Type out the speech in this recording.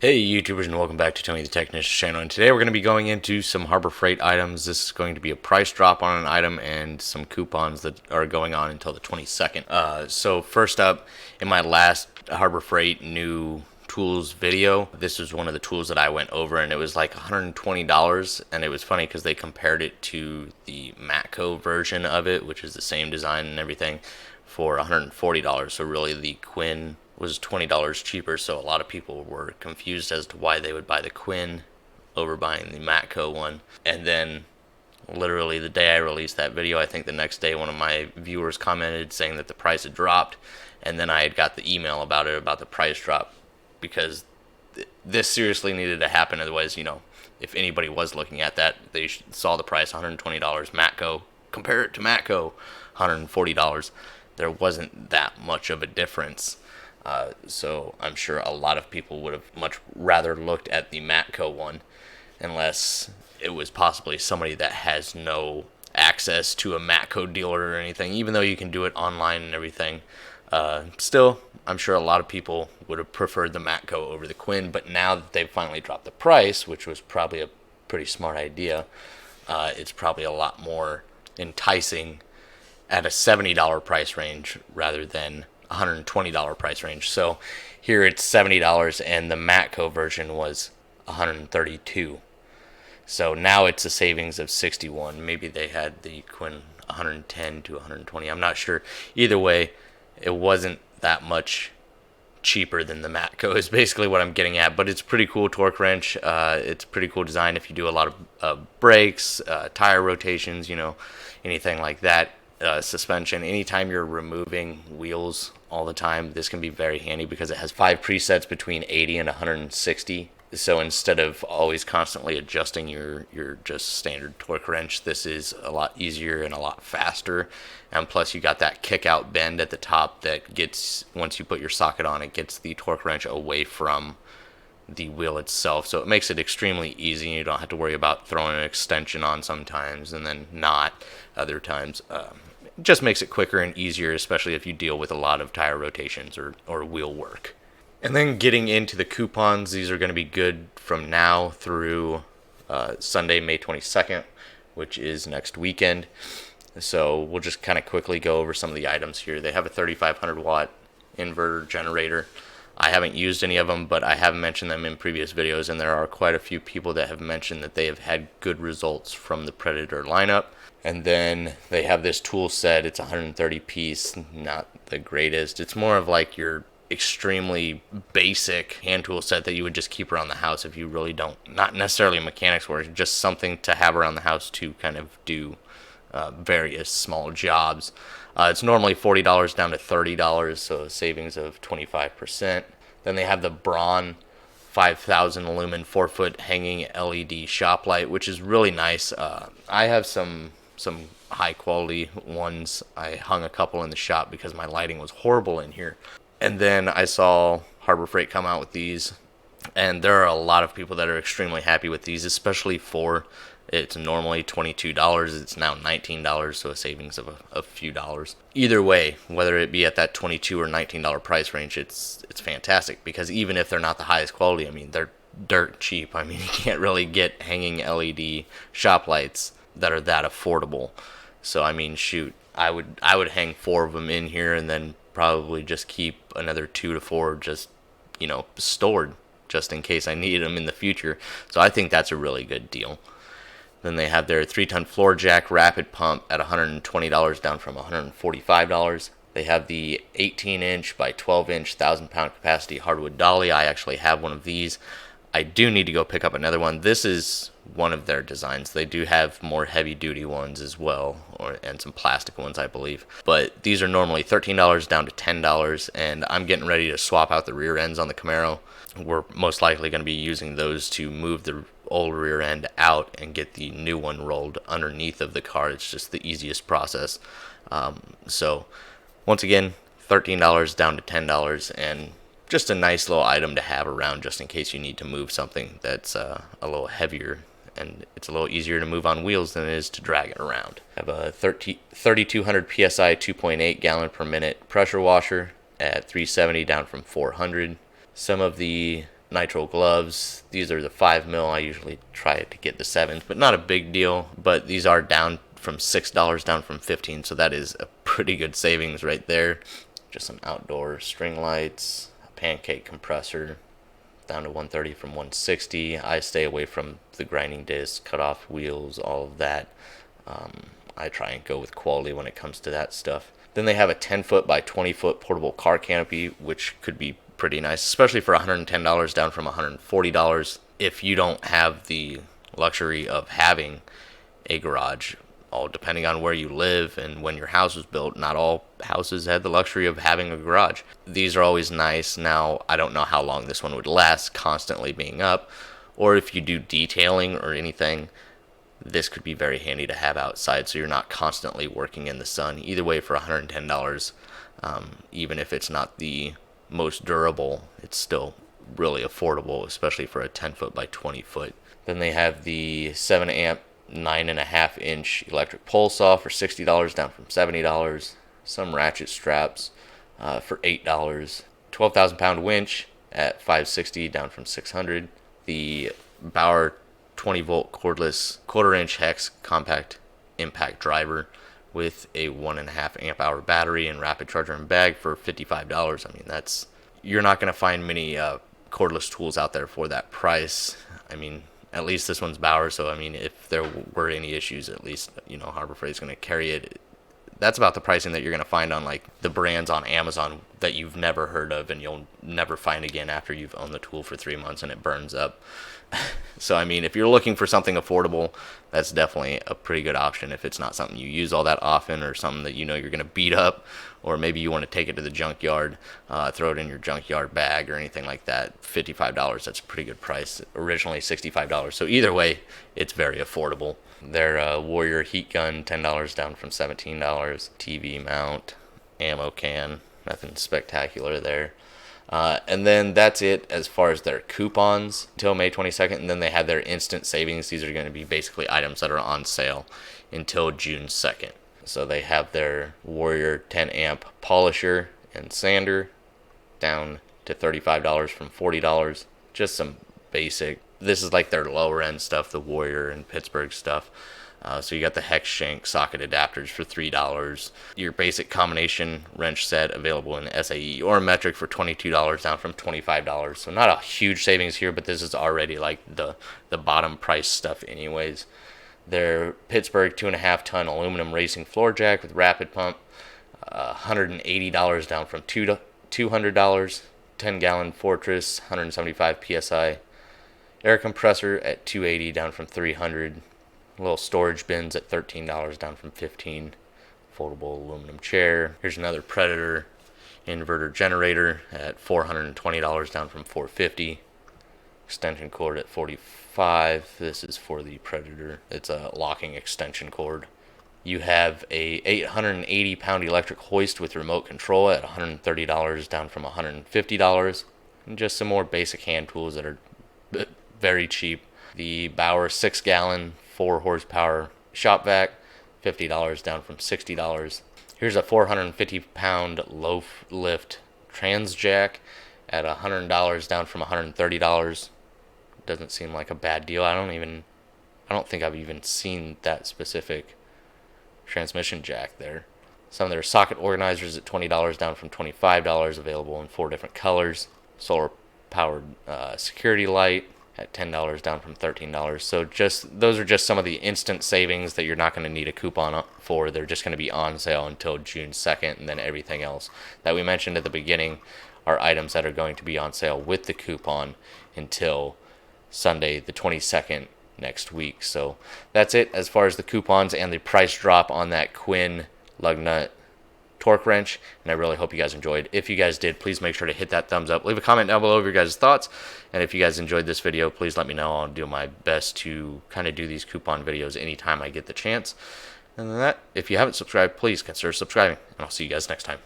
Hey YouTubers, and welcome back to Tony the Technician's channel, and today we're going to be going into some Harbor Freight items. This is going to be a price drop on an item and some coupons that are going on until the 22nd. So first up, in my last Harbor Freight new tools video, this was one of the tools that I went over, and it was like $120, and it was funny because they compared it to the Matco version of it, which is the same design and everything, for $140. So really the Quinn was $20 cheaper, so a lot of people were confused as to why they would buy the Quinn over buying the Matco one. And then literally the day I released that video, I think the next day one of my viewers commented saying that the price had dropped, and then I had got the email about it, about the price drop, because this seriously needed to happen. Otherwise, if anybody was looking at that, they saw the price $120 Matco, compare it to Matco $140. There wasn't that much of a difference. So I'm sure a lot of people would have much rather looked at the Matco one, unless it was possibly somebody that has no access to a Matco dealer or anything, even though you can do it online and everything. Still, I'm sure a lot of people would have preferred the Matco over the Quinn, but now that they've finally dropped the price, which was probably a pretty smart idea, it's probably a lot more enticing at a $70 price range rather than $120 price range. So here it's $70, and the Matco version was $132. So now it's a savings of 61. Maybe they had the Quinn 110 to 120. I'm not sure. Either way, it wasn't that much cheaper than the Matco is basically what I'm getting at. But it's pretty cool torque wrench. It's pretty cool design if you do a lot of brakes, tire rotations, anything like that. Suspension. Anytime you're removing wheels all the time, this can be very handy because it has 5 presets between 80 and 160. So instead of always constantly adjusting your just standard torque wrench, this is a lot easier and a lot faster. And plus you got that kick out bend at the top that gets, once you put your socket on, it gets the torque wrench away from the wheel itself, so it makes it extremely easy. You don't have to worry about throwing an extension on sometimes and then not other times. It just makes it quicker and easier, especially if you deal with a lot of tire rotations or wheel work. And then getting into the coupons, these are going to be good from now through Sunday, May 22nd, which is next weekend. So we'll just kind of quickly go over some of the items here. They have a 3500 watt inverter generator. I haven't used any of them, but I have mentioned them in previous videos, and there are quite a few people that have mentioned that they have had good results from the Predator lineup. And then they have this tool set. It's 130 piece, not the greatest. It's more of like your extremely basic hand tool set that you would just keep around the house if you really don't, not necessarily mechanics work, just something to have around the house to kind of do various small jobs. It's normally $40 down to $30, so a savings of 25%. Then they have the Braun 5000 Lumen 4-foot hanging LED shop light, which is really nice. I have some high quality ones. I hung a couple in the shop because my lighting was horrible in here. And then I saw Harbor Freight come out with these, and there are a lot of people that are extremely happy with these, especially for, it's normally $22, it's now $19, so a savings of a few dollars. Either way, whether it be at that $22 or $19 price range, it's fantastic, because even if they're not the highest quality, I mean, they're dirt cheap. I mean, you can't really get hanging LED shop lights that are that affordable. So I mean, shoot, I would hang 4 of them in here, and then probably just keep another 2 to 4 just stored, just in case I need them in the future. So I think that's a really good deal. Then they have their 3-ton floor jack rapid pump at $120, down from $145. They have the 18-inch by 12-inch 1,000-pound capacity hardwood dolly. I actually have one of these. I do need to go pick up another one. This is one of their designs. They do have more heavy-duty ones as well, and some plastic ones, I believe. But these are normally $13 down to $10, and I'm getting ready to swap out the rear ends on the Camaro. We're most likely going to be using those to move the old rear end out and get the new one rolled underneath of the car. It's just the easiest process. So once again, $13 down to $10, and just a nice little item to have around just in case you need to move something that's a little heavier, and it's a little easier to move on wheels than it is to drag it around. I have a 3200 psi 2.8 gallon per minute pressure washer at $370, down from $400. Some of the Nitro Gloves. These are the 5mm. I usually try to get the 7s, but not a big deal. But these are down from $6, down from $15, so that is a pretty good savings right there. Just some outdoor string lights, a pancake compressor, down to 130 from 160. I stay away from the grinding disc, cut off wheels, all of that. I try and go with quality when it comes to that stuff. Then they have a 10-foot by 20-foot portable car canopy, which could be pretty nice, especially for $110, down from $140. If you don't have the luxury of having a garage, all depending on where you live and when your house was built, not all houses had the luxury of having a garage. These are always nice. Now, I don't know how long this one would last, constantly being up, or if you do detailing or anything, this could be very handy to have outside so you're not constantly working in the sun. Either way, for $110, even if it's not the most durable, it's still really affordable, especially for a 10-foot by 20-foot. Then they have the 7-amp 9.5-inch electric pole saw for $60, down from $70. Some ratchet straps for $8. 12,000-pound winch at $560, down from $600. The Bauer 20-volt cordless quarter-inch hex compact impact driver with a 1.5 amp hour battery and rapid charger and bag for $55. I mean, you're not going to find many cordless tools out there for that price. I mean, at least this one's Bauer, so I mean, if there were any issues, at least, Harbor Freight is going to carry it. That's about the pricing that you're going to find on like the brands on Amazon that you've never heard of and you'll never find again after you've owned the tool for 3 months and it burns up. So I mean, if you're looking for something affordable, that's definitely a pretty good option. If it's not something you use all that often, or something that you're going to beat up, or maybe you want to take it to the junkyard, throw it in your junkyard bag or anything like that, $55, that's a pretty good price. Originally $65, so either way, it's very affordable. Their Warrior heat gun, $10, down from $17. TV mount, ammo can, nothing spectacular there. And then that's it as far as their coupons until May 22nd. And then they have their instant savings. These are going to be basically items that are on sale until June 2nd. So they have their Warrior 10 amp polisher and sander down to $35 from $40. Just some basic. This is like their lower end stuff, the Warrior and Pittsburgh stuff. So you got the hex shank socket adapters for $3. Your basic combination wrench set available in SAE or metric for $22, down from $25. So not a huge savings here, but this is already like the bottom price stuff anyways. Their Pittsburgh 2.5-ton aluminum racing floor jack with rapid pump, $180, down from $200. 10-gallon Fortress, 175 psi. Air compressor at $280, down from $300. Little storage bins at $13, down from $15. Foldable aluminum chair. Here's another Predator inverter generator at $420, down from $450. Extension cord at $45. This is for the Predator. It's a locking extension cord. You have a 880-pound electric hoist with remote control at $130, down from $150. And just some more basic hand tools that are very cheap. The Bauer 6-gallon 4-horsepower shop vac, $50, down from $60. Here's a 450-pound low lift trans jack at $100, down from $130. Doesn't seem like a bad deal. I don't think I've even seen that specific transmission jack there. Some of their socket organizers at $20, down from $25, available in 4 different colors. Solar powered security light at $10, down from $13. So those are just some of the instant savings that you're not going to need a coupon for. They're just going to be on sale until June 2nd, and then everything else that we mentioned at the beginning are items that are going to be on sale with the coupon until Sunday the 22nd next week. So that's it as far as the coupons and the price drop on that Quinn lug nut torque wrench, and I really hope you guys enjoyed. If you guys did, please make sure to hit that thumbs up. Leave a comment down below of your guys' thoughts, and if you guys enjoyed this video, please let me know. I'll do my best to kind of do these coupon videos anytime I get the chance. And then if you haven't subscribed, please consider subscribing, and I'll see you guys next time.